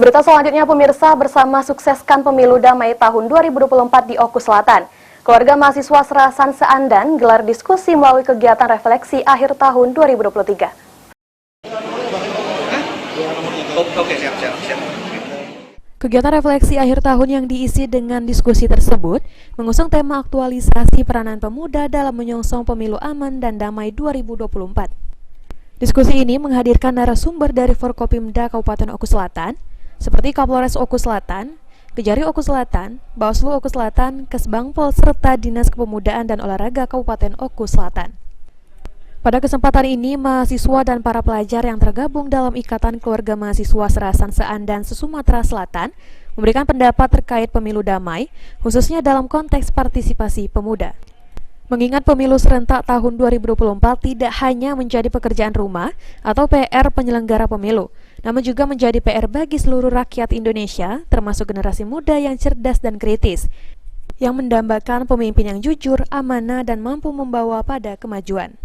Berita selanjutnya pemirsa, bersama sukseskan pemilu damai tahun 2024 di Oku Selatan. Keluarga mahasiswa Serasan Seandan gelar diskusi melalui kegiatan refleksi akhir tahun 2023. Kegiatan refleksi akhir tahun yang diisi dengan diskusi tersebut mengusung tema aktualisasi peranan pemuda dalam menyongsong pemilu aman dan damai 2024. Diskusi ini menghadirkan narasumber dari Forkopimda Kabupaten Oku Selatan, seperti Kapolres Oku Selatan, Kejari Oku Selatan, Bawaslu Oku Selatan, Kesbangpol, serta Dinas Kepemudaan dan Olahraga Kabupaten Oku Selatan. Pada kesempatan ini, mahasiswa dan para pelajar yang tergabung dalam Ikatan Keluarga Mahasiswa Serasan Seandan Sumatera Selatan memberikan pendapat terkait pemilu damai, khususnya dalam konteks partisipasi pemuda. Mengingat pemilu serentak tahun 2024 tidak hanya menjadi pekerjaan rumah atau PR penyelenggara pemilu, namun juga menjadi PR bagi seluruh rakyat Indonesia, termasuk generasi muda yang cerdas dan kritis, yang mendambakan pemimpin yang jujur, amanah, dan mampu membawa pada kemajuan.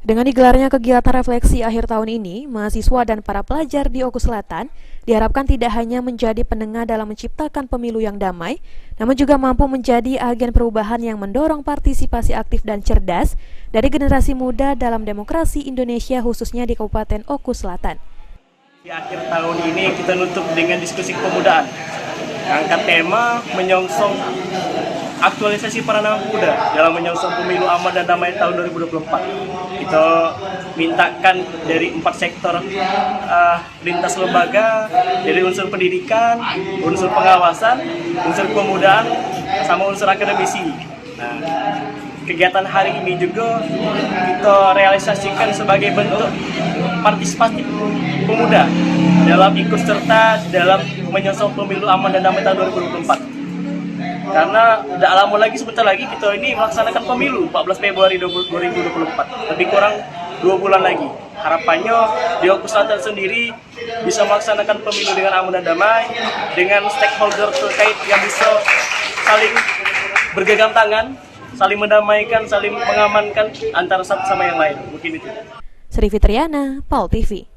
Dengan digelarnya kegiatan refleksi akhir tahun ini, mahasiswa dan para pelajar di Oku Selatan diharapkan tidak hanya menjadi penengah dalam menciptakan pemilu yang damai, namun juga mampu menjadi agen perubahan yang mendorong partisipasi aktif dan cerdas dari generasi muda dalam demokrasi Indonesia, khususnya di Kabupaten Oku Selatan. Di akhir tahun ini kita nutup dengan diskusi kepemudaan. Angkat tema menyongsong aktualisasi peranan pemuda dalam menyongsong pemilu aman dan damai tahun 2024. Kita mintakan dari 4 sektor lintas lembaga, dari unsur pendidikan, unsur pengawasan, unsur kepemudaan, sama unsur akademisi. Nah, kegiatan hari ini juga kita realisasikan sebagai bentuk partisipasi pemuda dalam ikut serta dalam menyongsong pemilu aman dan damai tahun 2024. Karena tidak lama lagi, sebentar lagi kita ini melaksanakan pemilu 14 Februari 2024, lebih kurang 2 bulan lagi. Harapannya di Oku Selatan sendiri bisa melaksanakan pemilu dengan aman dan damai, dengan stakeholder terkait yang bisa saling bergegang tangan, saling mendamaikan, saling mengamankan antara satu sama yang lain. Mungkin itu. Sri Fitriana, PAL TV.